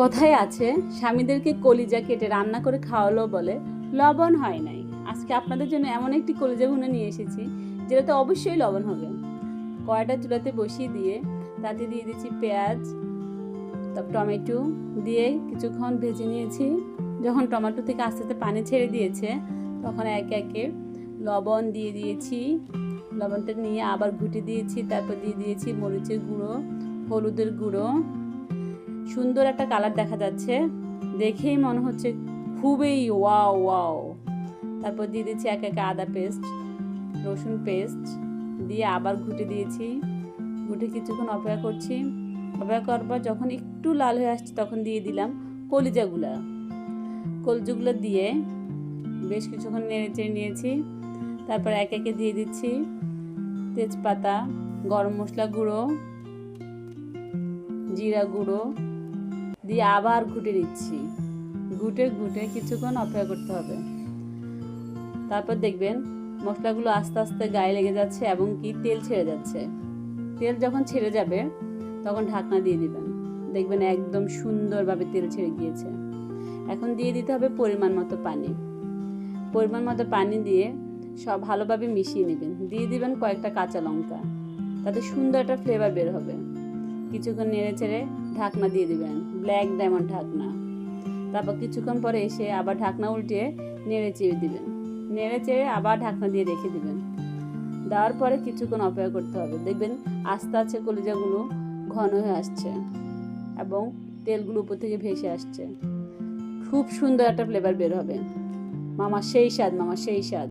কথায় আছে, স্বামীদেরকে কলিজা কেটে রান্না করে খাওয়ালো বলে লবণ হয় নাই। আজকে আপনাদের জন্য এমন একটি কলিজা ভুনা নিয়ে এসেছি যেটাতে অবশ্যই লবণ হবে। কড়াইটা চুলাতে বসিয়ে দিয়ে তাতে দিয়ে দিচ্ছি পেঁয়াজ, তারপর টমেটো দিয়ে কিছুক্ষণ ভেজে নিয়েছি। যখন টমেটো থেকে আস্তে আস্তে পানি ছেড়ে দিয়েছে তখন একে একে লবণ দিয়ে দিয়েছি। লবণটা নিয়ে আবার ঘুটে দিয়েছি। তারপর দিয়ে দিয়েছি মরিচের গুঁড়ো, হলুদের গুঁড়ো। সুন্দর একটা কালার দেখা যাচ্ছে, দেখেই মনে হচ্ছে খুবই ওয়াও ওয়াও। তারপর দিয়ে দিচ্ছি এক এক আদা পেস্ট, রসুন পেস্ট দিয়ে আবার ঘুটে দিয়েছি। ঘুটে কিছুক্ষণ অপেক্ষা করছি। অপেক্ষা করার পর যখন একটু লাল হয়ে আসছে তখন দিয়ে দিলাম কলিজাগুলো দিয়ে বেশ কিছুক্ষণ নেড়ে চেড়ে নিয়েছি। তারপর এক একে দিয়ে দিচ্ছি তেজপাতা, গরম মশলা গুঁড়ো, জিরা গুঁড়ো দিয়ে আবার ঘুটে দিচ্ছি। ঘুটে কিছুক্ষণ অপেক্ষা করতে হবে। তারপর দেখবেন মশলাগুলো আস্তে আস্তে গায়ে লেগে যাচ্ছে এবং কি তেল ছেড়ে যাচ্ছে। তেল যখন ছেড়ে যাবে তখন ঢাকনা দিয়ে দিবেন। দেখবেন একদম সুন্দরভাবে তেল ছেড়ে গিয়েছে। এখন দিয়ে দিতে হবে পরিমাণ মতো পানি। পরিমাণ মতো পানি দিয়ে সব ভালোভাবে মিশিয়ে নেবেন। দিয়ে দিবেন কয়েকটা কাঁচা লঙ্কা, তাতে সুন্দর একটা ফ্লেভার বের হবে। কিছুক্ষণ নেড়ে চেড়ে ঢাকনা দিয়ে দিবেন, ব্ল্যাক ডায়মন্ড ঢাকনা। তারপর কিছুক্ষণ পরে এসে আবার ঢাকনা উল্টিয়ে নেড়ে চেড়ে দিবেন। নেড়ে চেড়ে আবার ঢাকনা দিয়ে রেখে দিবেন। দেওয়ার পরে কিছুক্ষণ অপেক্ষা করতে হবে। দেখবেন আস্তে আস্তে কলিজাগুলো ঘন হয়ে আসছে এবং তেলগুলো উপর থেকে ভেসে আসছে। খুব সুন্দর একটা ফ্লেভার বের হবে। মামা সেই স্বাদ, মামা সেই স্বাদ।